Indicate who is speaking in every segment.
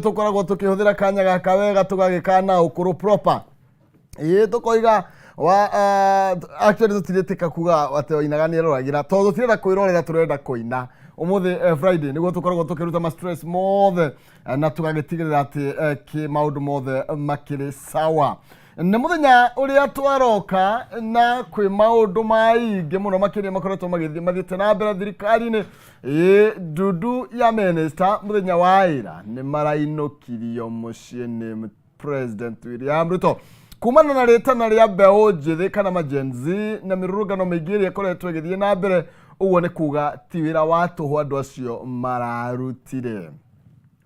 Speaker 1: tukoragwo tukihũthĩra kanya gaka wega tugagĩkana ũkũrũ proper tukoiga wa actually tũtirĩtĩka kuga atĩ Wainaga nĩeroragĩra tondũ tũtirenda kwĩrorera tũrenda kũina ũmũthĩ Friday nĩguo tũkoragwo tũkĩruta ma stress mothe na tũgagĩtigĩrĩra atĩ maũndũ mothe makĩrĩ sawa. Nĩ mũthenya ũrĩa twaroka na kwĩ maũndũ maingĩ mũno makĩria makoretwo magĩthiĩ na mbere thirikari-inĩ ndudu ya minister mũthenya wa ira nĩ marainũkirio mũciĩ nĩ President William Ruto kumana na rĩtana rĩa mbeũ njĩthĩ kana majenzi na mĩrũrũngano mĩingĩ ĩrĩa ĩkoretwo ĩgĩthiĩ na mbere. Ũguo nĩ kuga ti wĩra wa tũhũ andũ acio mararutire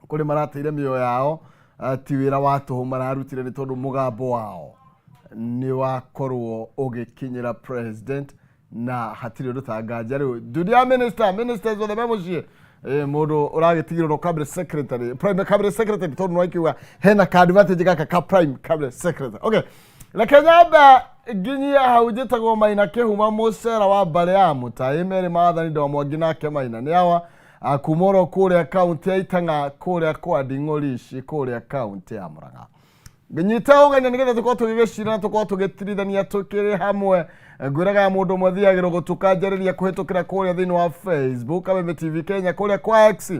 Speaker 1: kũrĩ marateire mĩoyo yao ti wĩra wa tũhũ mararutire nĩ tondũ mũgambo wao nĩ wakorwo ũgĩkinyĩra president na hatirĩ ũndũ ta nganja. Rĩu ndudu ya ministers othe me mũciĩ mũndũ ũragĩtigĩrwo cabinet secretary prime cabinet secretary tondũ no ikiuga hena ka advantage gaka ka prime cabinet secretary. Okay, reke nyamba nginyia hau njĩtagwo Maina Kĩhuma mũcera wa mbarĩ ya Mũtaĩ Mary Maathani Ndwa Mwangi nake Maina nĩ awa kumoro kũrĩa kaunti ya Itang'a kũrĩa kwa Nding'ori ici kũrĩa kaunti ya Murang'a. Ngĩnyita ũganya nĩgetha tũkorwo tũgĩgĩcira na tũkorwo tũgĩtirithania tũkĩrĩ hamwe. Ngwĩraga mũndũ ũmwe thiagĩrwo gũtũkanjarĩria kũhĩtũkĩra kũrĩa thĩinĩ wa Facebook Kameme TV Kenya kũrĩa kwa X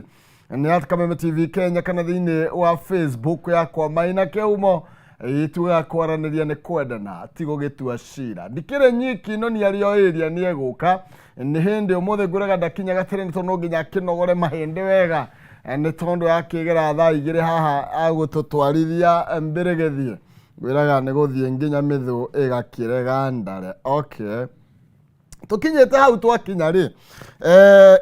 Speaker 1: nĩ Kameme TV Kenya kana thĩinĩ wa Facebook yakwa Maina Kĩhuma ituga kwaranĩria nĩ kwendana ti gũgĩtua cira. Ndikĩrĩ nyiki no nĩ arĩ o area nĩ egũka nĩ hĩndĩ ũmũthĩ ngwĩraga ndakinya gatere nĩ tondũ no nginya kĩnogore mahĩndĩ wega nĩ tondũ yakĩgera thaa igĩrĩ haha agũtũtwarithia mbere gĩthiĩ ngwĩraga nĩ gũthiĩ nginya mĩthũ ĩgakĩrega ndare. Okay, tukinyĩte hau twakinya rĩ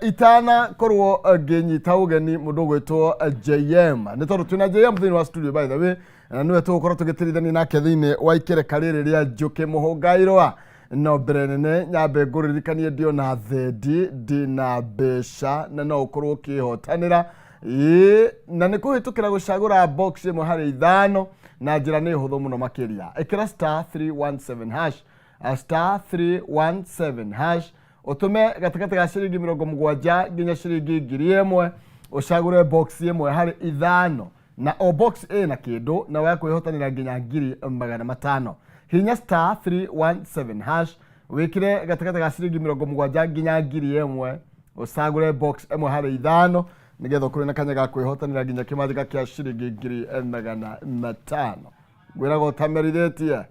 Speaker 1: itana korwo ngĩnyita ũgeni mũndũ ũgwĩtwo JM nĩ tondũ twĩna JM thĩinĩ wa studio by the way nĩwe tũgũkorwo tũgĩtirithania nake thĩinĩ wa ikereka rĩrĩ rĩa Njũkĩ Mũhũngairwa no mbere nene nyambe ngũririkanie ndio na thendi ndina mbeca na no ũkorwo ũkĩhotanĩra na nĩ kũhĩtũkĩra gũcagũra box ĩmwe harĩ ithano na njĩra nĩ hũthũ mũno makĩria. Ĩkĩra *317# *317# ũtũme gatagatĩ ga ciringi 70 nginya ciringi 1000 ũcagũre box ĩmwe harĩ ithano na o box na kĩndũ na wa kwĩhotanĩra nginya 500. Hinya *317# wĩkĩre gatagatĩ ga ciringi 70 nginya 1000 ũcagũre box ĩmwe harĩ ithano nĩgetha ũkorwo na kanya ga kwĩhotanĩra nginya kĩmanjĩka kĩa ciringi 500. Ngwĩraga ũtamerithĩtie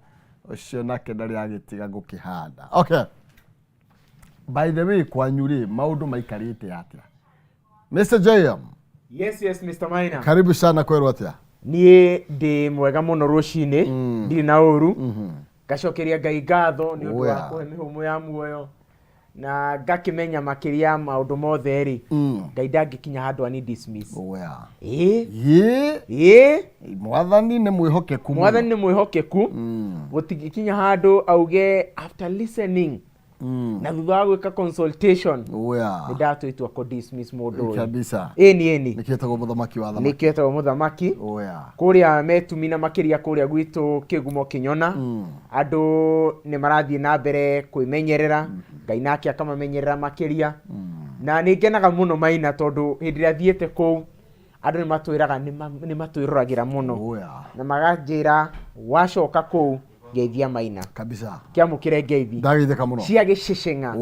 Speaker 1: ũcio nake ndarĩ agĩtiga gũkĩhanda. Okay, by the way kwanyu rĩ maũndũ maikarĩte atĩa Mr. JM?
Speaker 2: Yes, Mr. Maina.
Speaker 1: Karibu sana kwerwo atĩa?
Speaker 2: Niĩ ndĩ mwega mũno rũcinĩ ndirĩ na ũru ngacokeria Ngai ngatho nĩ ũndũ wa kũhe mĩhũmũ ya muoyo na ngakĩmenya makĩria maũndũ mothe rĩ Ngai ndangĩkinya handũ ani dismiss.
Speaker 1: Mwathani nĩ mwĩhokeku
Speaker 2: gũtingĩkinya handũ auge after listening na thutha wa gwĩka consultation nĩ ndatũitua kũ dismiss mũndũ ũyũ
Speaker 1: kabisa.
Speaker 2: Ĩni
Speaker 1: Nĩkĩetagwo mũthamaki wa thamaki.
Speaker 2: Nĩkĩetagwo mũthamaki kũrĩa metumi na makĩria kũrĩa gwitũ Kĩgumo Kĩnyona. Andũ nĩ marathiĩ na mbere kwĩmenyerera Ngai nake akamamenyerera makĩria na nĩ ngenaga mũno Maina tondũ hĩndĩ ĩrĩa thiĩte kũu andũ nĩ matwĩraga nĩ matwĩroragĩra mũno na maganjĩra wacoka kũu geithia Maina
Speaker 1: kabisa
Speaker 2: kĩamũkĩre ngeithi
Speaker 1: ndagĩtheka mũno cia
Speaker 2: gĩceceng'a.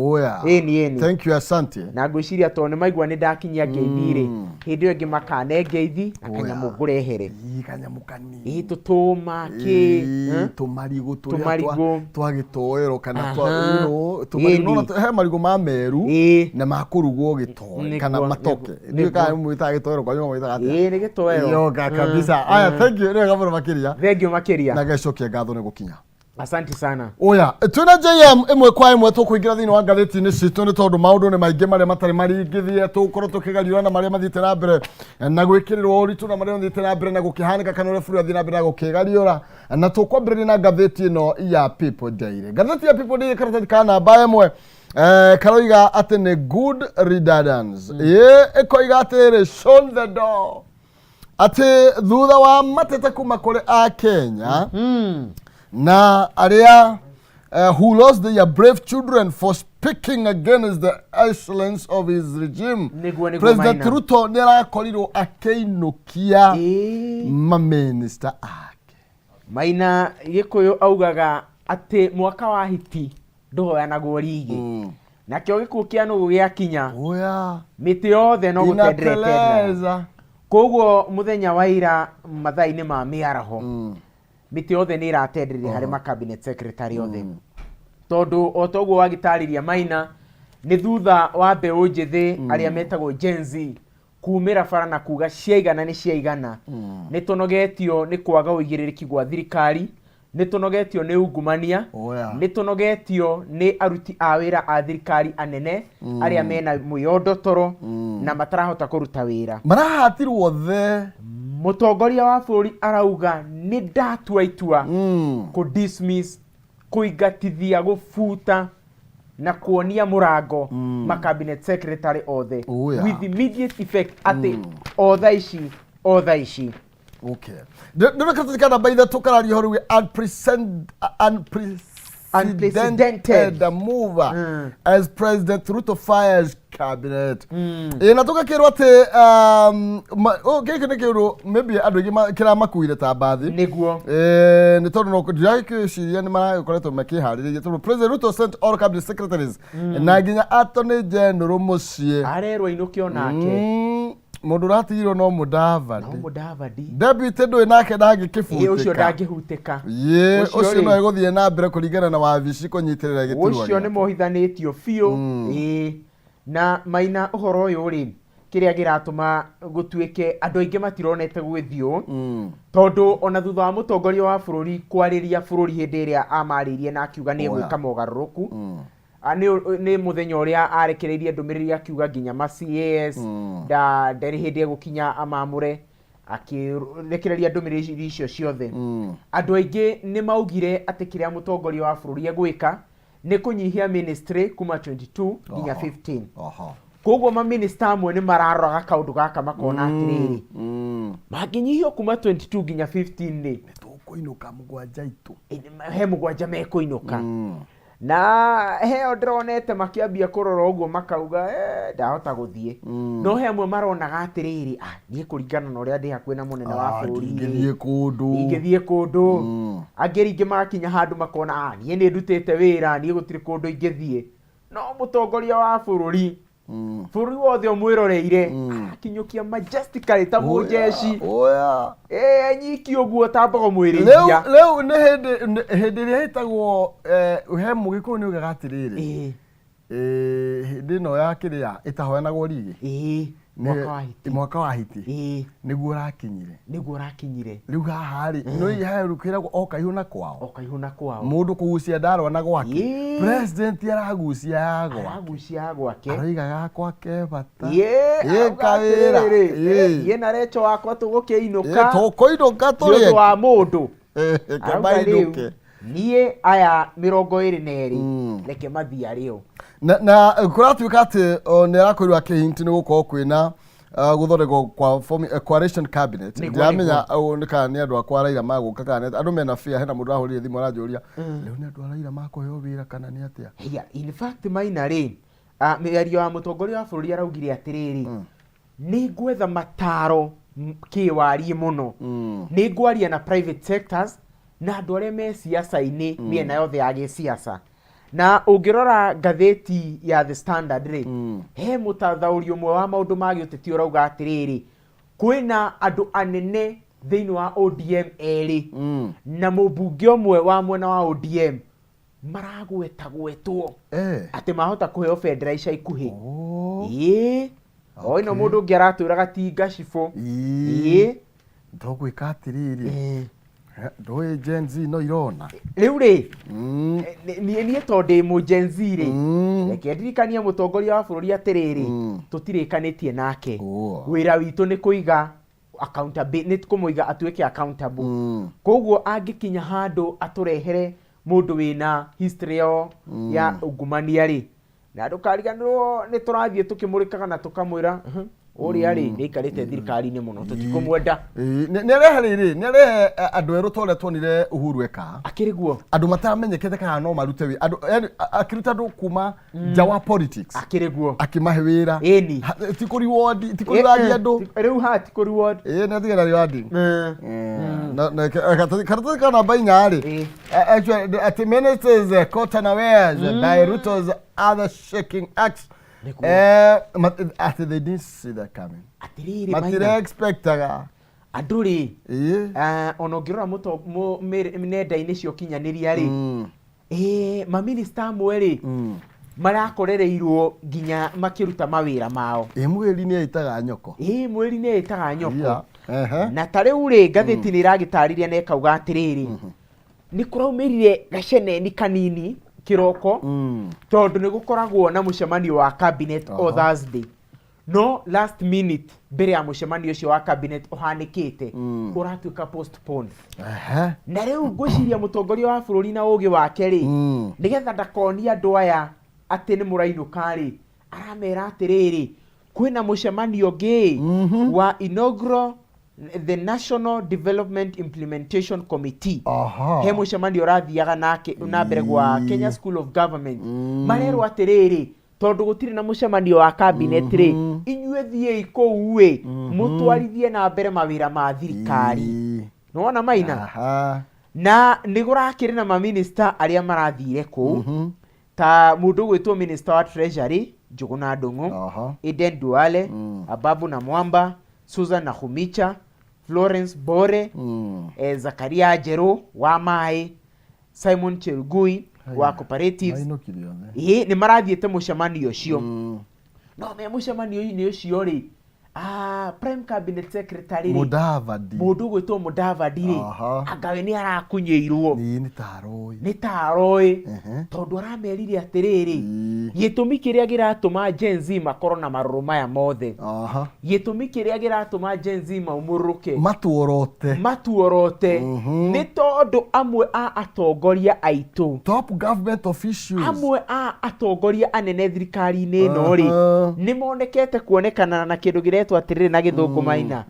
Speaker 2: Ĩni
Speaker 1: thank you asante
Speaker 2: na ngwĩciria tondũ nĩ maigua nĩ ndakinyia ngeithi rĩ hĩndĩ ĩyo ĩngĩ makane ngeithi akanyamũ ngũrehere
Speaker 1: kanyamũ kanini
Speaker 2: tũtũmaki
Speaker 1: tũmarigũ tũrĩa twagĩtoero kana tũmarigũ he marigũ ma meru na makũrugwo gĩtoero kana matoke nĩ kana mwĩtaga gĩtoero kwa nyuma mwĩtaga atĩa?
Speaker 2: Nĩ gĩtoero
Speaker 1: yoga kabisa. Aya thank you nĩ gamũro makĩria
Speaker 2: makĩria
Speaker 1: na gacokia ngatho nĩ gũkinya.
Speaker 2: Asante sana.
Speaker 1: Oya, twina JM ĩmwe kwa ĩmwe tũkũingĩra thĩinĩ wa ngathĩti-inĩ citũ nĩ tondũ maũndũ nĩ maingĩ marĩa matarĩ maringithie tũkorwo tũkĩgariũra na marĩa mathiĩte na mbere na gwĩkĩrĩrwo ũritũ na marĩa mathiĩte na mbere na gũkĩhanĩka kana ũrĩa bũrũri athiĩ na mbere na gũkĩgariũra na tũkwambĩrĩria na ngathĩti ĩno ya People Daily. Ngathĩti ya People Daily karatathi ka namba ĩmwe karoiga atĩ nĩ good riddance. Ĩkoiga atĩrĩ shut the door atĩ thutha wa mateta kuma kũrĩ a Kenya na arĩa who lost their brave children for speaking against the excellence of his regime.
Speaker 2: Niguo
Speaker 1: President
Speaker 2: Maina.
Speaker 1: Ruto nĩarakorirwo akĩinũkia maminista ake.
Speaker 2: Maina Gĩkũyũ augaga atĩ mwaka wa hiti ndũhoyanagwo rigi. Nakĩo gĩkuũ kĩa nũgũ gĩakinya mĩtĩ yothe no gũtendereterera. Koguo mũthenya wa ira mathaa-inĩ ma mĩaraho mĩtĩ yothe nĩ ĩratenderire harĩ ma cabinet secretary othe. Tondũ o toguo wagĩtarĩria Maina nĩ thutha wa mbeũ njĩthĩ arĩa metagwo Gen Z kumĩra bara na kuga ciaigana nĩ ciaigana. Nĩ tũnogetio nĩ kwaga ũigĩrĩrĩki gwa thirikari, nĩ tũnogetio nĩ ungumania, nĩ tũnogetio nĩ aruti a wĩra a thirikari anene arĩa mena mwĩyondo toro na matarahota kũruta wĩra.
Speaker 1: Marahatirwo the
Speaker 2: Mũtongoria wa bũrũri arauga nĩ ndatua itua kũ dismiss, kũingatithia, gũbuta na kuonia mũrango ma cabinet secretary othe with immediate effect atĩ o thaa ici.
Speaker 1: Okay. Ndio katika by the tukarario horu unprecedented move as President Ruto fires cabinet. Na tukakirwa ate gĩkĩ nĩ kĩũndũ maybe andũ aingĩ kĩramakuire ta mbathi
Speaker 2: nĩguo
Speaker 1: nĩ tondũ no ndĩragĩciria nĩ marakoretwo makĩharĩrĩria tondũ President Ruto sent all cabinet secretaries na nginya attorney general mũciĩ
Speaker 2: arerwo ainũkio nake
Speaker 1: mundu ratigirwo no Mudavadi deputy ndũĩ nake ndangĩkĩbutĩka
Speaker 2: ũcio ndangĩhutĩka
Speaker 1: ũcio no egũthiĩ na mbere kũringana na wabici kũnyitĩrĩra gĩturwa
Speaker 2: ũcio nĩ mohithanĩtio biũ. Na Maina ũhoro ũyũ rĩ kĩrĩa gĩratũma gũtuĩke andũ aingĩ matironete gwĩthiũ tondũ ona thutha wa mũtongoria wa bũrũri kwarĩria bũrũri hĩndĩ ĩrĩa amarĩirie na akiuga nĩ egwĩka mogarũrũku nĩ mũthenya ũrĩa arekereirie ndũmĩrĩri akiuga nginya ma CAS ndarĩ hĩndĩ egũkinya amamũre akĩrekereria ndũmĩrĩri icio ciothe. Andũ aingĩ nĩ maugire atĩ kĩrĩa mũtongoria wa bũrũri egwĩka nĩ kũnyihia ministry kuma 22 nginya 15. Koguo ma minister amwe nĩ mararoraga kaũndũ gaka makona atĩrĩrĩ mangĩnyihio kuma 22 nginya 15 nĩ
Speaker 1: tũkũinũka mũgwanja itũ
Speaker 2: he mũgwanja mekũinũka. Na heo ndĩronete makĩambia kũrora ũguo makauga ndahota gũthiĩ no he amwe maronaga atĩrĩrĩ niĩ kũringana na ũrĩa ndĩ hakuhĩ na mũnene wa bũrũri ingĩthiĩ kũndũ angĩ rĩngĩ magakinya handũ makona niĩ nĩ ndutĩte wĩra niĩ gũtirĩ kũndũ ingĩthiĩ no mũtongoria wa bũrũri bũrũri wothe ũmwĩroreire akinyũkia majestically ta mũjeshi nyiki ũguo tambaga mwĩrĩithia.
Speaker 1: Rĩu nĩ hĩndĩ ĩrĩa ĩtagwo he mũgĩkũyũ nĩ ugaga atĩrĩrĩ hĩndĩ ĩno ya kĩrĩa ĩtahoyanagwo rigi mwaka wa hiti nĩguo ũrakinyire rĩu haha rĩ no kwĩragwo o kaihũ na kwao mũndũ kũgucia ndarwa na gwake president aragucia ya gwake aroiga gakwa kebata kawĩra
Speaker 2: niĩ na Recho wakwa tũgũkĩinũka
Speaker 1: tũrĩe
Speaker 2: wa mũndũ
Speaker 1: kemainũke
Speaker 2: niĩ aya 22 reke mathiĩ arĩo
Speaker 1: na kũratuĩka atĩ nĩ arakorirwo akĩhinti nĩ gũkorwo kwĩna gũthondekwo kwa coalition cabinet. Ndiramenya nĩ kana nĩ andũ akwa Raila magũka kana andũ mena fear. Hena mũndũ arahũrire thimũ aranjũria rĩu nĩ andũ a Raila makũheo wĩra kana nĩ atĩa?
Speaker 2: In fact Maina rĩ mĩario wa mũtongoria wa bũrũri araugire atĩrĩrĩ nĩ ngwetha mataro kĩwariĩ mũno nĩ ngwaria na private sectors na andũ arĩa me siasa-inĩ mĩena yothe ya gĩsiasa. Na ũngĩrora ngathĩti ya The Standard rĩ he mũtathaũri ũmwe wa maũndũ ma gĩũteti ũrauga atĩrĩrĩ kwĩna andũ anene thĩinĩ wa ODM erĩ na mũmbunge ũmwe wa mwena wa ODM maragwetagwetwo atĩ mahota kũheo bendera ica ikuhĩ. Ĩno mũndũ ũngĩ aratwĩraga ti Gacibũ
Speaker 1: ndogwĩka atĩrĩrĩ ndũĩ Gen Z no irona
Speaker 2: rĩu rĩ niĩ tondũ ndĩ mũ Gen Z rĩ reke ndirikanie mũtongoria wa bũrũri atĩrĩrĩ tũtirĩkanĩtie nake wĩra witũ nĩ kũiga accountability nĩ kũmũiga atuĩke accountable. Koguo angĩkinya handũ atũrehere mũndũ wĩna history ya ungumania rĩ na ndũkariganĩrwo nĩ tũrathiĩ tũkĩmũrĩkaga na tũkamwĩra uri ari nĩikarĩte thirikari-inĩ mũno tũtikumwenda
Speaker 1: nĩarehe andũ erũ tore tuonire Uhuru eka
Speaker 2: akĩrĩ guo
Speaker 1: andũ mataramenyekete kana no marute wĩ andũ akĩruta andũ kuma nja wa politics
Speaker 2: akĩrĩ guo
Speaker 1: akimahe wĩra
Speaker 2: ĩni
Speaker 1: tikũ reward andũ
Speaker 2: rĩu ha tikũ reward
Speaker 1: nĩ atigana reward na karatathi ka namba 4 actually at ministers cotton awares by Ruto's other shaking acts after they didn't see that coming
Speaker 2: atiriri
Speaker 1: matire expectaga
Speaker 2: andũ rĩ ona ũngĩrora nenda-inĩ cia ũkinyanĩria rĩ maminista amwe rĩ marakorereirwo nginya makĩruta mawĩra mao
Speaker 1: mweri nĩ aitaga nyoko
Speaker 2: mweri nĩ aitaga nyoko na ta rĩu rĩ ngathĩti nĩ ĩragĩtarĩria na ĩkauga atĩrĩrĩ nĩ kũraumĩrire gaceneni kanini kiroko tondũ nĩ gũkoragwo na mũcemanio wa cabinet o Thursday no last minute mbere ya mũcemanio ũcio wa cabinet ũhanĩkĩte ũratuĩka postponed na rĩu ngwĩciria mũtongoria wa bũrũri na ũgĩ wake rĩ nĩgetha ndakonia andũ aya atĩ nĩ mũrainũka rĩ aramera atĩrĩrĩ kwĩna mũcemanio ũngĩ wa inaugural the National Development Implementation Committee he mũcemanio ũrathiaga na mbere gwa Kenya School of Government marerwo atĩrĩrĩ tondũ gũtirĩ na mũcemanio wa cabinet rĩ inyuĩ thiĩi kũu ĩ mũtwarithie na mbere mawĩra ma thirikari nĩwona Maina na nĩ gũrakĩrĩ na maminista arĩa marathire kũu ta mũndũ gwĩtwo minister wa treasury Njũgũna Ndung'u Aden Duale Ababu Namwamba Susan Nakhumicha Florence Bore Zakaria Njerũ wa maĩ Simon Cherugui wa cooperatives nĩ marathiĩte mũcemanio ũcio no me mũcemanio-inĩ ũcio rĩ prime cabinet secretary mũndũ gwĩtwo Mudavadi rĩ angawe nĩ arakunyĩirwo nĩ taroĩ tondũ aramerire atĩrĩrĩ gĩtũmi kĩrĩa gĩratũma Gen Z makorwo na marũrũ maya mothe gĩtũmi kĩrĩa gĩratũma Gen Z maumũrũke matuorote nĩ tondũ amwe a atongoria aitũ
Speaker 1: top government officials
Speaker 2: amwe a atongoria anene thirikari-inĩ ĩno rĩ nĩ monekete kuonekana na kĩndũ gĩretwo atĩrĩrĩ na gĩthũngũ Maina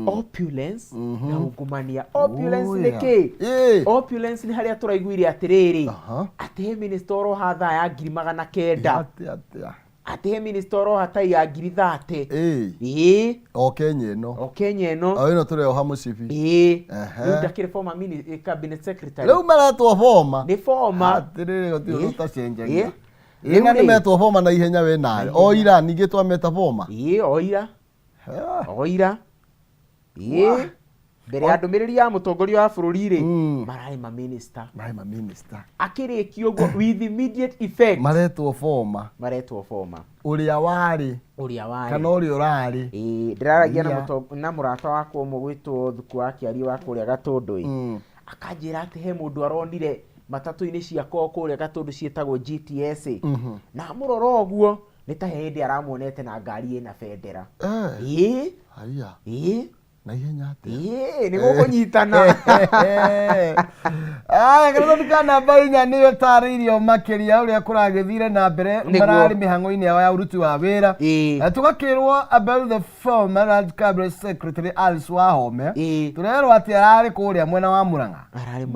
Speaker 2: opulence na ungumania opulence nĩ kĩ opulence nĩ harĩa tũraiguire atĩrĩrĩ atĩ he minister oroha thaa ya 900 atĩ he minister oroha ta ya 30
Speaker 1: o Kenya ĩno ĩno tũreoha mũcibi
Speaker 2: rĩu ndakĩrĩ former cabinet secretary
Speaker 1: rĩu maretwo former
Speaker 2: nĩ former
Speaker 1: atĩrĩrĩ gũtirĩ tutacenjagia ĩna nĩ metwo former na ihenya we nayo o ira ningĩ twameta former oira mbere ya ndũmĩrĩri ya mũtongoria wa bũrũri rĩ mararĩ maminista akĩrĩkia ũguo with immediate effect maretwo former ũrĩa warĩ kana ũrĩa ũrarĩ
Speaker 2: ndĩraragia na mũrata wakwa ũmwe gwĩtwo Thuku wa Kĩario wa kũrĩa Gatũndũ akanjĩra atĩ he mũndũ aronire matatũ-inĩ ciakwa kũrĩa Gatũndũ ciĩtagwo GTS na mũrora ũguo nĩ ta hĩndĩ aramuonete na ngari ĩna bendera
Speaker 1: na ihenya
Speaker 2: atĩa nĩ gũkũnyitana
Speaker 1: karatathi ka namba 4 nĩ ũtarĩirio makĩria ũrĩa kũragĩthire na mbere mararĩ mĩhang'o-inĩ yao ya ũruti wa wĩra tũgakĩrwo about the former cabinet secretary Alice Wahome tũrerwo atĩ ararĩ kũrĩa mwena wa Murang'a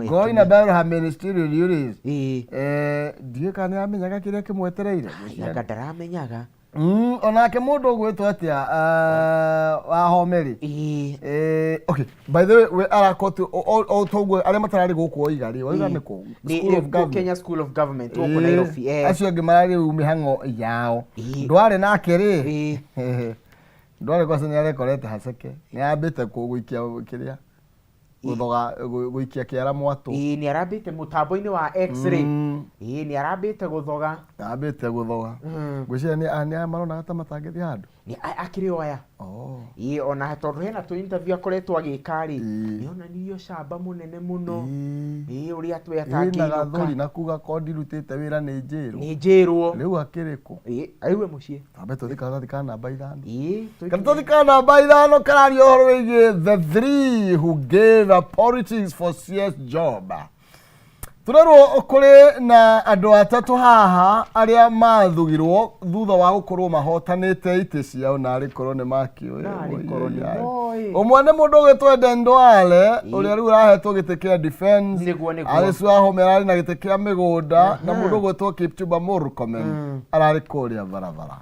Speaker 1: going about her ministerial duties ndiũĩ kana nĩ amenyaga kĩrĩa kĩmwetereire
Speaker 2: ndaramenyaga
Speaker 1: onake mũndũ ũgwĩtwo atĩa Wahome rĩ okay by the way arakotu o toguo arĩa matararĩ gũkũ oiga rĩ oiga nĩ kũ
Speaker 2: Kenya School of Government gũkũ Nairobi
Speaker 1: acio angĩ mararĩ mĩhang'o yao ndwarĩ nake rĩ ndwarĩ kwa nĩ arekorete haceke nĩ ambĩte gũikia kĩrĩa gũikia kĩara mwatũ
Speaker 2: nĩ arambĩte mũtambo-inĩ wa X-ray nĩ arambĩte gũthoga
Speaker 1: ngwĩciria nĩ maronaga ta matangĩthiĩ handũ
Speaker 2: akĩrĩ oya ona tondũ hena tũ interview akoretwo agĩka rĩ nĩ onanirio camba mũnene mũno ũrĩa atwe atangĩinũka
Speaker 1: gathuri na kuga kondi rutĩte wĩra nĩ
Speaker 2: njĩrwo
Speaker 1: rĩu akĩrĩ kũ
Speaker 2: aiwe mũciĩ
Speaker 1: tambe tũthi karatathi ka namba 5 karatathi ka namba 5 kararia ũhoro wĩgiĩ the 3 who gave a politics for CS job turero kuri na andu atatu haha aria mathugirwo thutha wa gukorwo mahotanite ite ciao na ari korwo ni makio umwe ni mundu ugitwo Eden Duale uria riu arahetwo giti kia defense ari swahomera ari na giti kia migunda na mundu ugitwo Kipchumba Murkomen arari kuria barabara.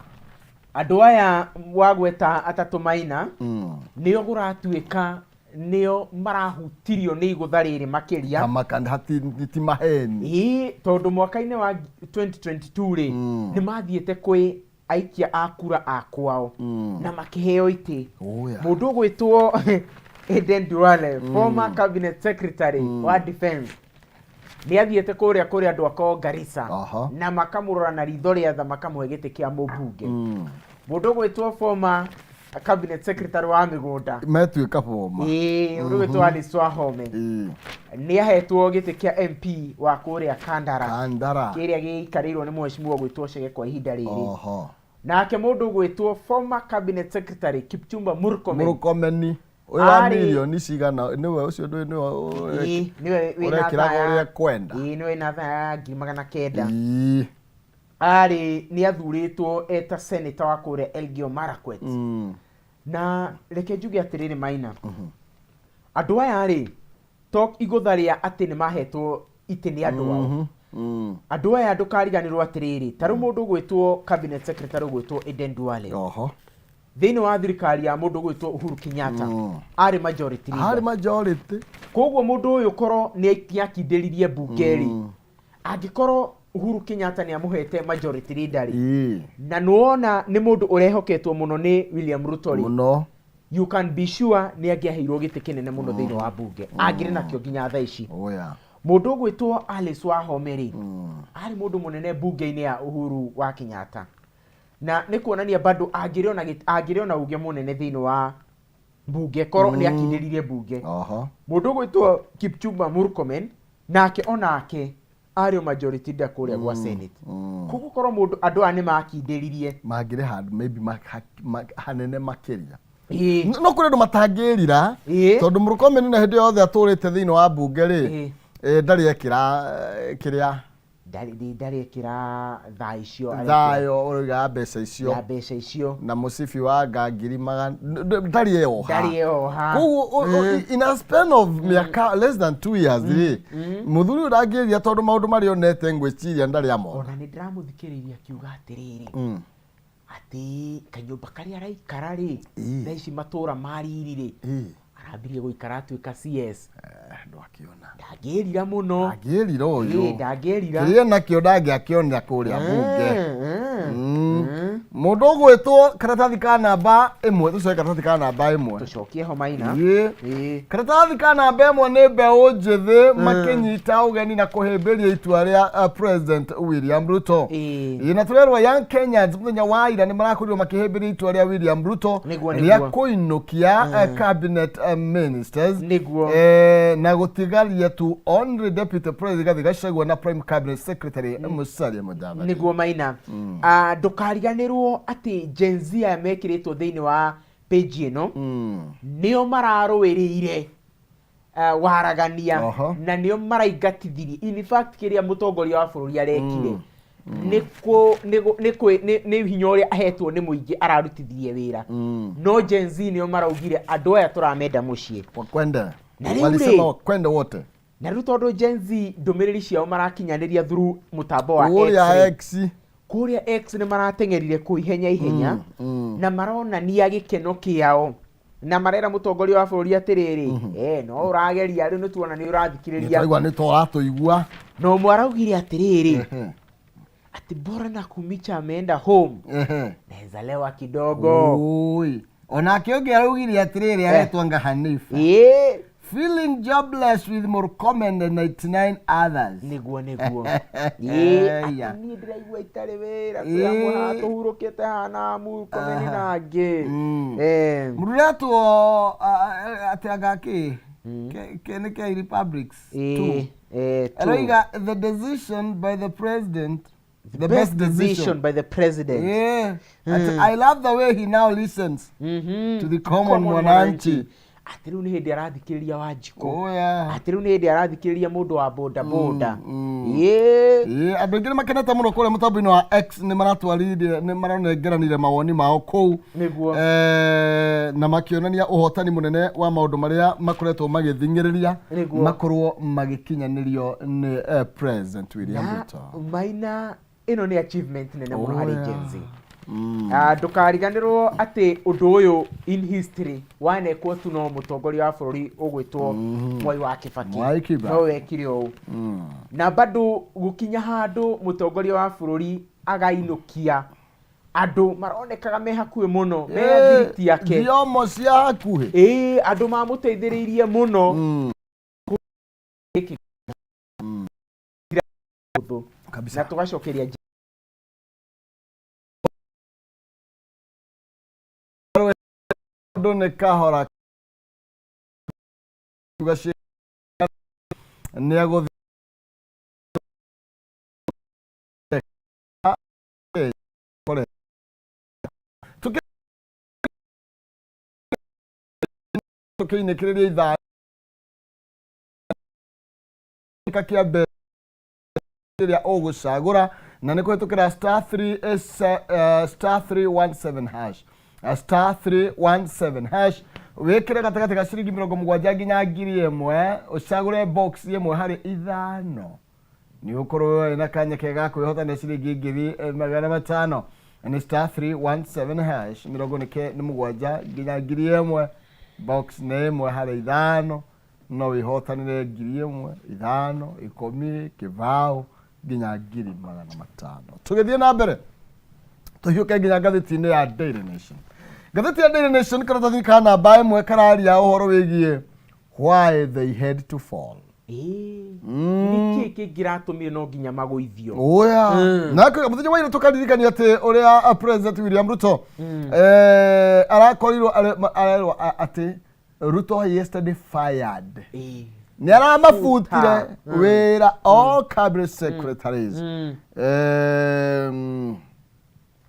Speaker 2: Andu aya wagweta atatu Maina nio guratuika nio marahutirio ni igutha riri makiria
Speaker 1: kama kandi hati maheni
Speaker 2: tondu mwaka-ini wa 2022 ri ni mathiete kwi aikia akura akwao na makiheo iti mundu gwitwo Eden Duale former cabinet secretary wa defense ni athiete kuria andu akao Garissa na makamurora na ritho ria tha makamuhe giti kia mubunge mundu gwitwo former cabinet secretary wa migunda
Speaker 1: metuika former
Speaker 2: undu gwitwo Alice Wahome ni ahetwo giti kia MP wa kuria Kandara kiria giikarirwo ni mheshimiwa gwitwo Chege kwa ihinda riri nake mundu gwitwo former cabinet secretary Kipchumba Murkomen oya milioni cigana niwe ucio ndu niwe urekira uria kwenda niwe na tha 900 ari ni athuritwo eta senator wa kuria Elgeyo Marakwet na reke njuge atiriri Maina andu aya ri tok igutharia ati ni mahetwo ite ni andu wao andu aya ndukariganirwo atiriri taru mundu gwitwo cabinet secretary gwitwo Eden Duale thiini wa thirikari ya mundu gwitwo Uhuru Kenyatta ari majority koguo mundu uyu koro ni akiakindiririe bungeri angikorwo Uhuru Kenyatta ni amuhete majority leader na nuona ni mundu urehoketwo muno ni William Ruto muno you can be sure ni angiaheirwo giti kinene muno thiini wa bunge agire nakio nginya thaa ici mundu gwitwo Alice Wahome ri ari mundu munene bunge-ini ya Uhuru wa Kenyatta na ni kuonania bado agiriona uge munene thiini wa bunge koro ni akindiririe bunge mundu gwitwo Kipchumba Murkomen nake onake ari majority da kuria gwa senate kuko koro mundu andu ani makindiririe
Speaker 1: magire hand maybe hanene makiria no kuri andu matangirira tondu Murkomen na hindi yothe aturite thiini wa bunge ri ndari ekira kiria
Speaker 2: ndari ekira
Speaker 1: thayo uriga mbeca icio na musifi wa ngangiri ndari eoha in a span of less than 2 years ri muthuri urangiria tondu maundu mari onete ngwiciria ndari amo
Speaker 2: ona ni ndiramuthikiriria kiuga atiriri ati kanyumba karia araikara ri na ici matura mariri ri arambirie guikara atuika CS
Speaker 1: ndo akiona
Speaker 2: ndagirira muno
Speaker 1: ndagirira uyu
Speaker 2: ndagirira
Speaker 1: kiria nakio ndangĩakĩona kuria bunge mundu gwitwo karatathi ka namba 1 tucoke karatathi ka namba 1
Speaker 2: tucokie ho Maina
Speaker 1: karatathi ka namba 1 ni mbeũ njĩthĩ makinyita ugeni na kuhĩmbĩria itua ria President William Ruto na turerwa Young Kenyans muthenya wa ira ni marakorirwo makihĩmbĩria itua ria William Ruto ria kuinukia cabinet ministers na gutigaria tu only deputy president Gachagua na prime cabinet secretary Musalia Mudavadi
Speaker 2: niguo Maina ndukariganirwo ati Gen Z amekiritwo thiini wa page ino nio mararũĩrĩire waragania na nio maraigatithirie in fact kiria mutongoria wa bururi arekire ni hinya uria ahetwo ni muingi ararutithirie wira no Gen Z nio maraugire andu aya turamenda mucii
Speaker 1: kwenda walisema kwenda wote
Speaker 2: na riu tondu Gen Z ndumiriri ciao marakinyaniria through mutambo wa kuria X ni maratengerire ku ihenya na marona ni agikeno kiao na marera mutongoria wa bururi atiriri no urageria riu nituona ni urathikiriria
Speaker 1: aigua ni to ratuigua
Speaker 2: no mwaraugire atiriri ati bora na kumicha ameenda home naweza lewa kidogo
Speaker 1: ona kionge araugire atiriri aretwanga Hanifa feeling jobless with Murkomen and 99 others
Speaker 2: niguo ni ndiraigua itari wira tuamwa tuhurukite hana Murkomen nangi
Speaker 1: muratu atiagaki Keneke Republics too the decision by the president
Speaker 2: the best decision by the president
Speaker 1: I love the way he now listens to the common mwananchi
Speaker 2: ati riu ni hindi arathikiriria Wanjiko
Speaker 1: oya
Speaker 2: ati riu ni hindi arathikiriria mundu wa boda boda
Speaker 1: andu aingi makenete muno kuria mutambo-ini wa X ni maratwarire ni maronengeranire mawoni mao kou
Speaker 2: niguo
Speaker 1: na makionania uhotani munene wa maundu maria makoretwo magithingiriria makorwo magikinyanirio ni President William Ruto.
Speaker 2: Maina ino ni achievement nene muno hari Gen Z. Ndukariganirwo ati undu uyu in history wanekwo tu no mutongoria wa bururi ugwitwo Mwai wa Kibaki no wekire uu na bado gukinya handu mutongoria wa bururi againukia andu maronekaga me hakuhi muno me thiriti yake
Speaker 1: thiomo cia hakuhi
Speaker 2: andu mamuteithiriirie muno na tugacokeria
Speaker 1: andu ni kahora tugaci ni aguthi tukiinĩkĩrĩria ithaa kia mbere rĩrĩa ũgũcagũra na nĩ kũhĩtũkĩra star 317 hash star 317 hash wĩkĩre gatagatĩ ga ciringi 70 nginya 1000 ũcagũre box ĩmwe harĩ ithano nĩ ũkorwo wĩna kanya kega kwĩhotana ciringi ngiri 500 ni star 317 hash 70 nginya 1000 box nä ĩmwe harĩ ithano no wĩhotanĩre 1000 ithano 10 kĩbao nginya 500 tũgĩthiĩ na mbere tũhiũke nginya ngathĩti-inĩ ya Daily Nation. Ngathĩti ya Daily Nation karatathi ka namba ĩmwe kararia ũhoro wĩgiĩ why they had to fall.
Speaker 2: Niki kĩngĩratũmire no nginya magũithio
Speaker 1: oya na mũthenya wa ira tũkaririkania atĩ ũrĩa President William Ruto arakorirwo arerwo atĩ Ruto yesterday fired nĩ aramabutire wĩra all cabinet secretaries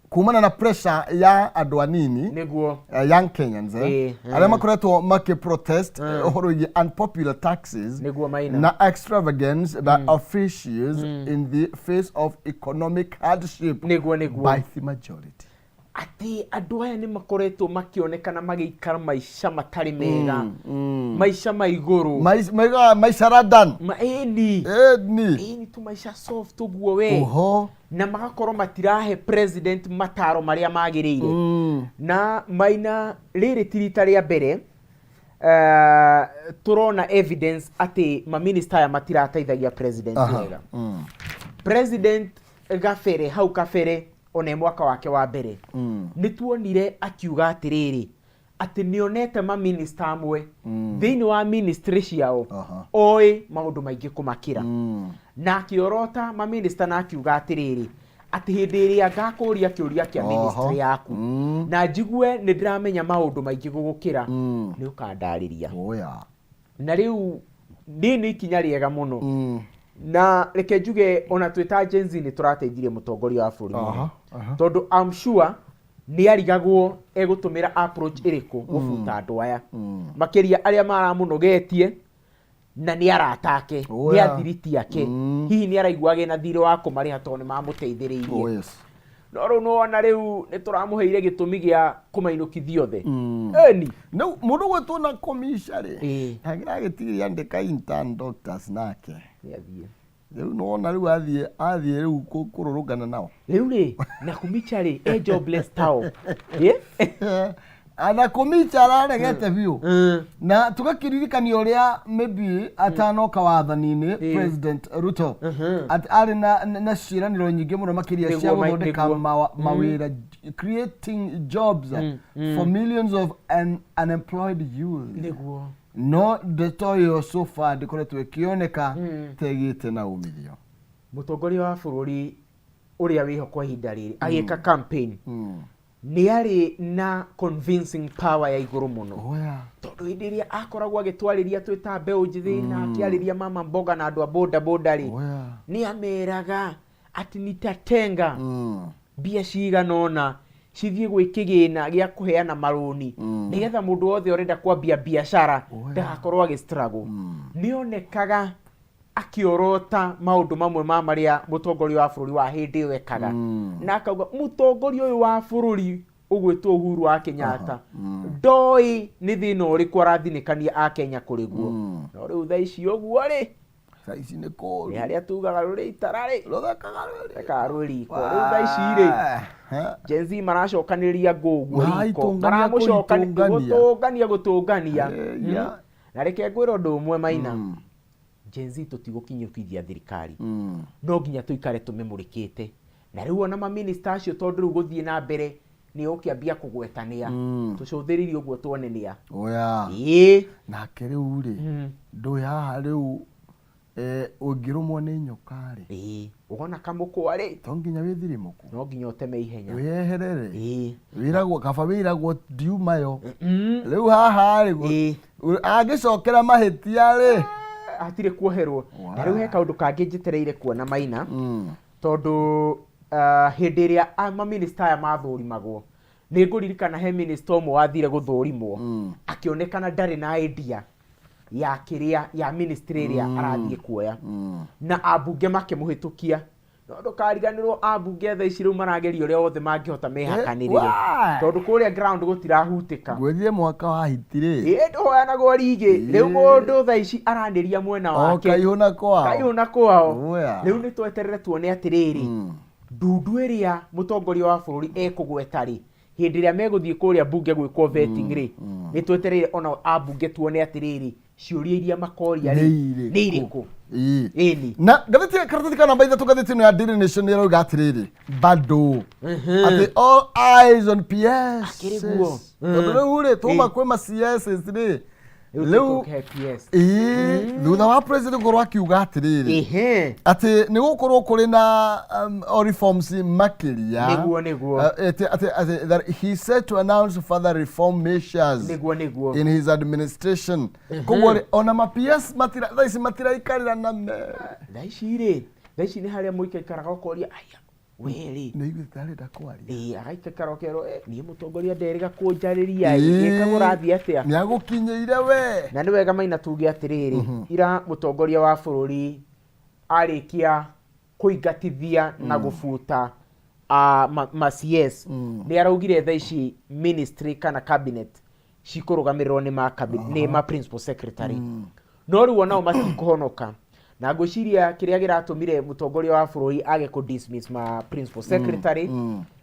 Speaker 1: kumana na pressure ya andu anini
Speaker 2: niguo
Speaker 1: young Kenyans arĩa makoretwo protest ũhoro wĩgiĩ unpopular taxes
Speaker 2: niguo maina
Speaker 1: na extravagance by officials in the face of economic hardship
Speaker 2: niguo
Speaker 1: by the majority.
Speaker 2: Ati andu aya ni makoretwo makionekana magĩikara maica matari mega maica maiguru
Speaker 1: maica radan
Speaker 2: ni tu maica soft uguo we na magakorwo matirahe president mataro maria magĩrĩire na maina rĩrĩ tirita rĩa mbere turona evidence ati ma minister ya matirateithagia president wega president gabere hau kabere one mwaka wake wa mbere nituonire akiuga atiriri ati nionete ma minister amwe thiini wa ministry ciao oi maundu maingi kumakira na akiorota ma minister na akiuga atiriri ati hindi iria ngakuria kiuria kia ministry yaku na njigue ni ndiramenya maundu maingi gugukira ni ukandariria na riu ndini ikinya riega muno na reke njuge ona twita Gen Z ni turateithirie mutongoria wa bũrũri tondu I'm sure ni arigagwo egutumira approach iriku gubuta andu aya makiria aria maramunogetie na ni aratake ni athiriti yake hihi ni araiguage na thiri wa kumariha tone mamuteithiriirie no ru no ona riu ni turamuheire gitumi gia kumainukithio the eni
Speaker 1: no mundu gwetwo na komishari hagira gitiria ndeka intern doctors nake
Speaker 2: yathie
Speaker 1: riu no ona riu athie riu kururugana nao
Speaker 2: riu ri na kumichari jobless tao
Speaker 1: ana kumichara aregete biu na tugakiririkania uria maybe atanoka wathani-ini President Ruto ari na ciraniro nyingi muno makiria cia guthondeka mawira creating jobs for millions of unemployed youth
Speaker 2: niguo
Speaker 1: no detoyo so far ndikoretwo ikioneka tegite na umithio
Speaker 2: mutongoria wa bururi uria wihokwa ihinda riri agika campaign ni ari na convincing power ya iguru muno tondu hindi iria akoragwo agitwariria twita mbeu njithi na akiariria mama mboga na andu a boda boda ri ni ameraga ati nitatenga bia cigana ona cithie gwĩ kĩgĩna gĩa kũheana marũni nigetha mũndũ wothe ũrenda kwambia biacara ndagakorwo agĩ-struggle. Nĩonekaga akĩorota maũndũ mamwe ma marĩa mũtongoria wa bũrũri wa hĩndĩ ĩyo ekaga na akauga mũtongoria ũyũ wa bũrũri ũgwĩtwo Uhuru wa Kenyatta ndoĩ nĩ thĩna ũrĩkũ arathinĩkania a Kenya kũrĩ guo. No rĩu thaa ici ũguo rĩ
Speaker 1: thaa ici nĩ kũũru
Speaker 2: nĩ harĩa tugaga rũrĩ itara rĩ
Speaker 1: rũthekaga
Speaker 2: rũriko. Rĩu thaa ici rĩ Gen Z maracokanĩrĩria ngũguo riko maramũcokania gũtũngania. Na reke ngwĩre ũndũ ũmwe Maina, Gen Z tũtigũkinyũkithia thirikari, no nginya tũikare tũmĩmũrĩkĩte. Na rĩu ona maminista acio tondũ rĩu gũthiĩ na mbere nĩ ũkĩambia kũgwetanĩa tũcũthĩrĩrie ũguo tuone nĩa.
Speaker 1: Nake rĩu rĩ ndũĩ haha rĩu ũngĩrũmwo nĩ nyoka rĩ
Speaker 2: ũgona kamũkwa rĩ
Speaker 1: to nginya wĩthire mũku,
Speaker 2: no nginya ũteme ihenya
Speaker 1: wĩyeherere wĩragwo kaba wĩragwo ndiumayo. Rĩu haha rĩ angĩcokera mahĩtia rĩ
Speaker 2: hatirĩ kuoherwo. Na rĩu he kaũndũ kangĩ njĩtereire kuona Maina, tondũ hĩndĩ ĩrĩa maminista aya mathũrimagwo nĩ ngũririkana he minista ũmwe wathire gũthũrimwo akĩonekana ndarĩ na idea ya kĩrĩa ya ministry ĩrĩa arathiĩ kuoya na ambunge makĩmũhĩtũkia. No ndũkariganĩrwo ambunge thaa ici rĩu marageria ũrĩa wothe mangĩhota mehakanĩrĩre tondũ kũrĩa ground gũtirahutĩka.
Speaker 1: Gwethire mwaka wa hitirĩ
Speaker 2: ndũhoyanagwo rigĩ. Rĩu mũndũ thaa ici aranĩria mwena wake kaihũ na kwao. Rĩu nĩ tweterere tuone atĩrĩrĩ ndundu ĩrĩa mũtongoria wa bũrũri ekũgweta rĩ hĩndĩ ĩrĩa megũthiĩ kũrĩa bunge gwĩkwo vetting rĩ nĩ twetereire ona ambunge tuone atĩrĩrĩ ciũria iria makoria rĩ nĩ irĩkũ.
Speaker 1: Na gathĩti karatathi ka namba 3 gathĩti ĩno ya Daily Nation ĩrauga atĩrĩrĩ bado atĩ all eyes on PS. Tondũ rĩu rĩ tũma kwĩ ma CS rĩ rĩu thutha wa president gũkorwo akiuga atĩrĩrĩ atĩ nĩ gũkorwo kũrĩ na reforms makĩria he said to announce further reform measures in his administration. Koguo ona ma PS thaa ici matiraikarĩra na
Speaker 2: thaa ici nĩ harĩa mũikaikaraga ũkoria aya weri
Speaker 1: nĩ igũthiĩ arenda kwaria
Speaker 2: agaikara ũkerwo niĩ mũtongoria nderĩga kũnjarĩria ĩka mũrathiĩ atĩa
Speaker 1: nĩ agũkinyĩire we. Na
Speaker 2: nĩ wega Maina tuge atĩrĩrĩ ira mũtongoria wa bũrũri arĩkia kũingatithia na gũbuta ma CS nĩ araugire thaa ici ministry kana cabinet cikũrũgamĩrĩrwo nĩ ma principal secretary. No rĩu onao matikũhonoka na ngwĩciria kĩrĩa gĩratũmire mũtongoria wa bũrũri age kũ dismiss ma principal secretary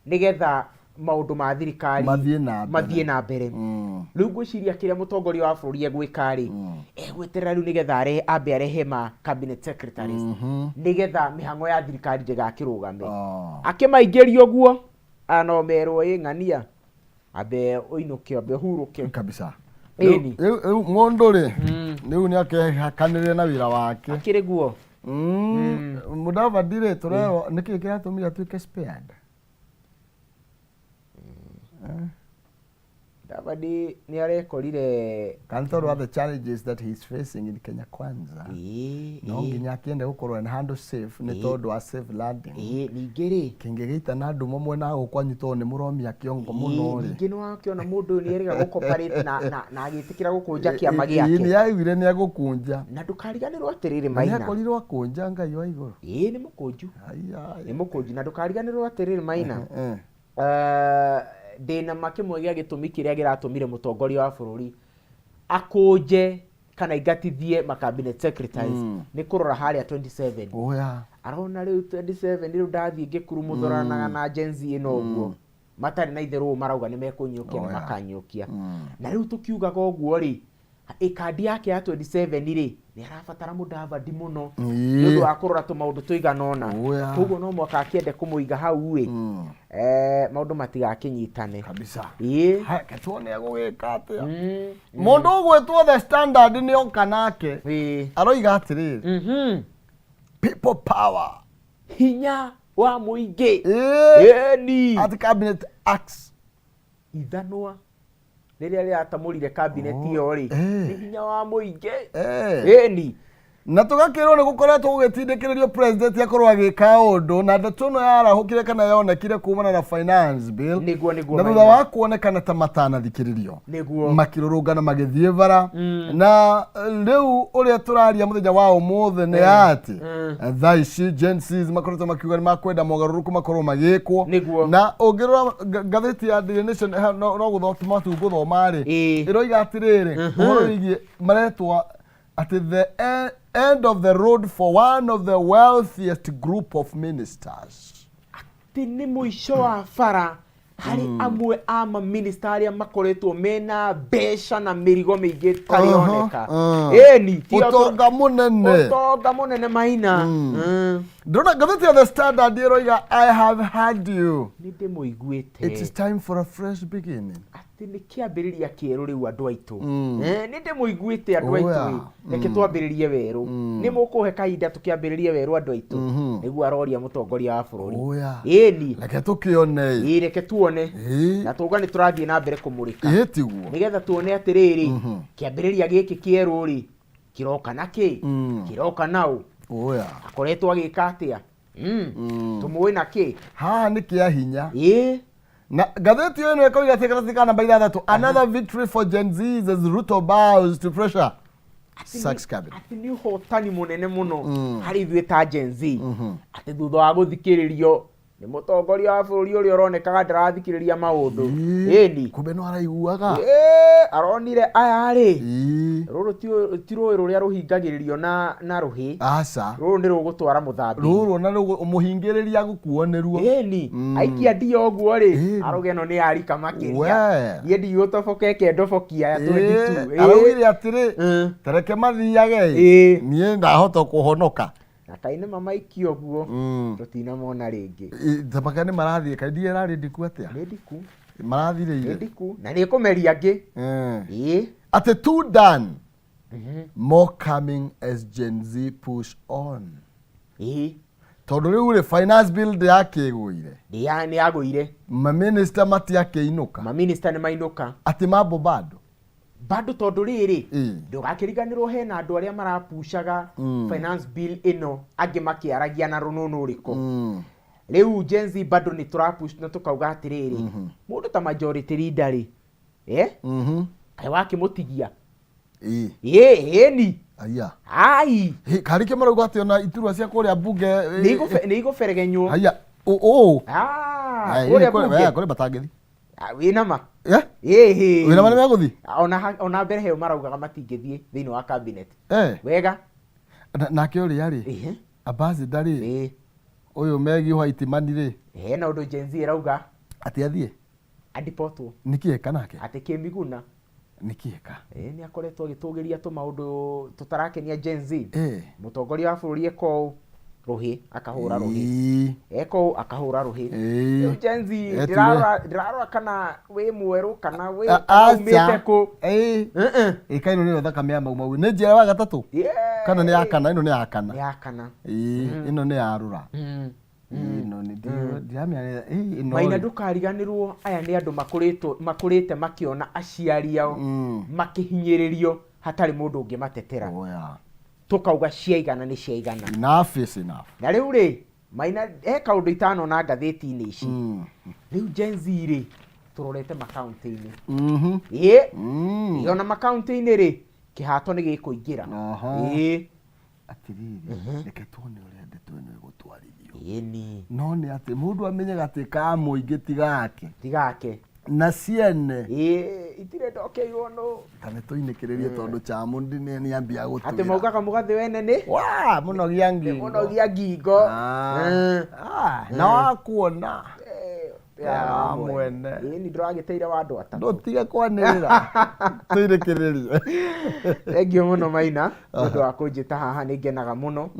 Speaker 2: nĩgetha maũndũ ma thirikari mathiĩ na mbere. Rĩu ngwĩciria kĩrĩa mũtongoria wa bũrũri egwĩka rĩ egweterera rĩu nĩgetha ambe arehe ma cabinet secretaries nĩgetha mĩhang'o ya thirikari ndĩgakĩrũgame. Akĩmaingĩria ũguo no merwo ng'ania ambe ũinũke ambe hurũke
Speaker 1: kabisa. Rĩu mũndũ rĩ rĩu nĩ akĩhakanĩrĩre na wĩra wake
Speaker 2: akĩrĩ guo.
Speaker 1: Mudavadi rĩ tũrerwo nĩkĩ kĩratũmire atuĩke spared.
Speaker 2: Mudavadi nĩ arekorire
Speaker 1: kantor wa the challenges that he is facing in Kenya Kwanza no nginya akĩende gũkorwo na handle safe nĩ tondũ wa safe landing.
Speaker 2: Ningĩ rĩ
Speaker 1: kĩngĩgĩita na andũ mamwe na gũkwanyitwo nĩ mũromia kĩongo mũno rĩ
Speaker 2: ningĩ nĩ wakĩona mũndũ ũyũ nĩ erĩga gũcooperate na agĩtĩkĩra gũkũnja kĩama gĩake.
Speaker 1: Nĩ yaiguire nĩ agũkũnja na
Speaker 2: ndũkariganĩrwo atĩrĩrĩ Maina
Speaker 1: nĩ akorirwo akũnja Ngai wa igũrũ.
Speaker 2: Nĩ mũkũnju na ndũkariganĩrwo atĩrĩrĩ Maina ndĩna makĩmwe gĩa gĩtũmi kĩrĩa gĩratũmire mũtongoria wa bũrũri akũnje kana ingatithie ma cabinet secretaries nĩ kũrora harĩa 27 arona rĩu 27 rĩu ndathiĩ ngĩkurumuthoranaga na Gen Z ĩno ũguo matarĩ na itherũ marauga nĩ mekũnyũkia na makanyũkia. Na rĩu tũkiugaga ũguo rĩ ikandi yake ya 27 rĩ nĩ arabatara Mudavadi mũno nĩ ũndũ wa kũrora tũmaũndũ tũiganona. Koguo no mwaka akĩende kũmũiga hau rĩ maũndũ matigakinyitane
Speaker 1: kabisa.
Speaker 2: Tuone
Speaker 1: agũgĩka atĩa mũndũ ũgwĩtwo the standard nĩ oka nake aroiga atĩrĩrĩ people power
Speaker 2: hinya wa mũingĩ
Speaker 1: at cabinet acts
Speaker 2: ithanwa rĩrĩa rĩatamũrire cabinet iyo rĩ nĩ hinya wa mũingĩ
Speaker 1: na tugakirwo ni gukoretwo gugitindikiririo president akorwo agika undu na ndeto no yarahukire kana yonekire kumana na finance bill
Speaker 2: niguo
Speaker 1: na thutha wa kuonekana ta matana thikiririo makirurungana magithie bara na riu uria turaria muthenya wa umuthe ni ati thaici Gen Z makoretwo makiuga ni makwenda mogaruruku makorwo magikwo na ungirora ngatheti ya Daily Nation no guthoma tu guthoma ri iroiga atiriri uhoro wigi maretwa at the end of the road for one of the wealthiest group of ministers.
Speaker 2: Ati ni muisho wa bara hari amwe ama ministaria makoretwo mena besha na mirigo mingi tarioneka. Eni
Speaker 1: utonga munene
Speaker 2: maina.
Speaker 1: Ndona gatheti ya The Standard iroiga I have had you.
Speaker 2: Ninde muiguite.
Speaker 1: It is time for a fresh beginning.
Speaker 2: Ati ni kiambiriria kieru riu andu aitu. Ninde muiguite andu aitu. Reke twambiririe weru. Ni mukuhe kahinda tukiambiririe weru andu aitu. Niguo aroria mutongoria wa bururi. Eni.
Speaker 1: Reke tukione.
Speaker 2: Reke tuone. Na tuga ni turathie na mbere kumurika.
Speaker 1: Yetiguo.
Speaker 2: Nigetha tuone atiriri. Kiambiriria giki kieru ri. Kiroka naki. Kiroka nau. Akoretwo agika atia. Tumuwe naki.
Speaker 1: Ha ni kia hinya. Na gatheti yenu ikoiga tika namba 6 another victory for Gen Z as Ruto bows to pressure. Sax cabinet.
Speaker 2: Ati ni hotani munene muno hari ithuĩ ta Gen Z. Ati thutha wa guthikiririo ni mutongoria wa bururi uri uronekaga ndarathikiriria maundu. Eni
Speaker 1: kumbe no araiguaga.
Speaker 2: Aronire aya ri. Ruru tiro ruria ruhingagiririo na ruhi.
Speaker 1: Aca.
Speaker 2: Ruru ndi rugutwara muthambi.
Speaker 1: Ruru na muhingiriria gukuoneruo.
Speaker 2: Eni aikia ndio oguo ri. Aruge no ni arika makiria. Ye ndi utofoke ke ndofokia ya 22.
Speaker 1: Arugire atiri. Tereke mathiage. Nie ndahota kuhonoka.
Speaker 2: Akaine mama ikio guo tutina mona ringi
Speaker 1: tabaka ni marathie kaidi rari ndiku atia
Speaker 2: ndiku
Speaker 1: marathire
Speaker 2: ndiku na ni kumeria ngi
Speaker 1: ate two done more coming as Gen Z push on tondu riu ri finance bill yakiguire
Speaker 2: ni yaguire
Speaker 1: ma minister matiakeinuka
Speaker 2: ni mainuka
Speaker 1: ati mambo
Speaker 2: bado tondu riri ndugakiriganirwo hena andu aria marapushaga finance bill ino angi makiaragia na rununu riko riu Gen Z bado ni turapush na tukauga atiriri mundu ta majority leader ri kai wake mutigia eni
Speaker 1: aya
Speaker 2: ai
Speaker 1: karike marauga ati ona iturwa cia kuria bunge
Speaker 2: ni igoberegenywo
Speaker 1: aya kore batangithi
Speaker 2: wina ma
Speaker 1: wina mane meguthi
Speaker 2: ona mbere heo maraugaga matingithie thiini wa cabinet wega
Speaker 1: nake uri yari ambassador ri uyu megi white mani ri
Speaker 2: na undu Gen Z rauga
Speaker 1: ati athie
Speaker 2: adipotwo
Speaker 1: nikieka nake
Speaker 2: ati kimiguna
Speaker 1: nikieka
Speaker 2: ni akoretwo agitugiria tu maundu tutarakenia Gen Z mutongoria wa bururi eko ruhi akahura ruhi eko akahura ruhi Gen Z ndirarora kana we mweru kana we umite ku ikaino
Speaker 1: ni thakame ya mau ni njira wa gatatu kana ni yakana ino ni yakana ino ni yarura ino ni ndiamia ino
Speaker 2: maina ndukariganirwo aya ni andu makurite makiona aciari ao makihinyiririo hatari mundu ungi matetera tukauga ciaigana ni ciaigana
Speaker 1: enough
Speaker 2: na riu ri maina kaundu itano na ngatheti-ini ici riu Gen Z ri turorete makaunti-ini yona makaunti-ini ri kihato ni gikuingira
Speaker 1: atiriri reke tuone uria ndeto ino igutwarithio no ni ati mundu amenyaga ati ka muingi tigake na ciene itire ndokeirwo no kana tuinikiririe tondu chamundi ni ambia gutu
Speaker 2: ati maugaga mugathi wene ni
Speaker 1: muno gia ngingo na wakuona mwene
Speaker 2: ni nduragiteire wandu atatu
Speaker 1: ndotige kwanirira tuinikiririe
Speaker 2: engio muno maina undu wa kunjita haha ni ngenaga muno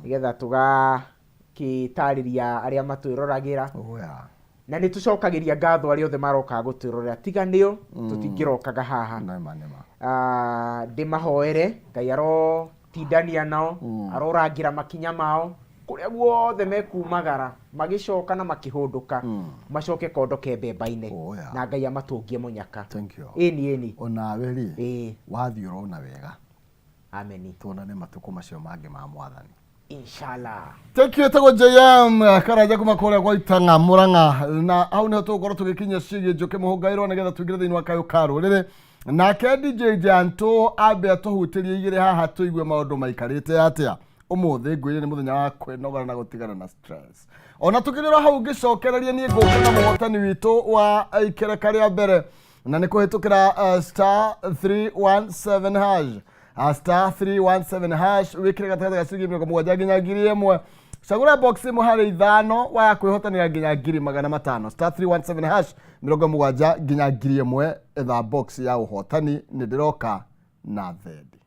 Speaker 2: nigetha tugakitariria aria matwiroragira na ni tucokagiria ngatho aria othe maroka gutwirorera tiganio tutingirokaga haha ndimahoere Ngai aro tindania nao arorangira makinya mao kuria guothe mekumagara magicoka na makihunduka macoke kondoke mbemba-ini na Ngai amatungie munyaka
Speaker 1: thank you
Speaker 2: eni
Speaker 1: ona weri wathi urona wega
Speaker 2: Amen.
Speaker 1: Tuonane matuko macio mangi ma mwathani.
Speaker 2: Inshallah.
Speaker 1: Thank you tego JM karaja kuma kore kwa itanga Murang'a na au ne tukorwo tugikinya cigi njuke muhungairwo nigetha twingire thiini wa kayo karo riri nake DJ Janto abe atuhutirie igire haha tuigue maundu maikarite atia umuthi ngwire ni muthenya wa kwinogora na gutigana na stress ona tukirira hau ngicokereria nie nguka na muhotani witu wa ikereka ria mbere na ni kuhitukira star 317 hash star 317 hash wikire gatagata gacigi mĩrongo mũgwanja nginya ngiri ĩmwe cagũra box ĩmwe harĩ ithano waya kwĩhotanĩra nginya ngiri magana matano star 317 hash mĩrongo mũgwanja nginya ngiri ĩmwe etha box ya ũhotani nĩ ndĩroka na thendi.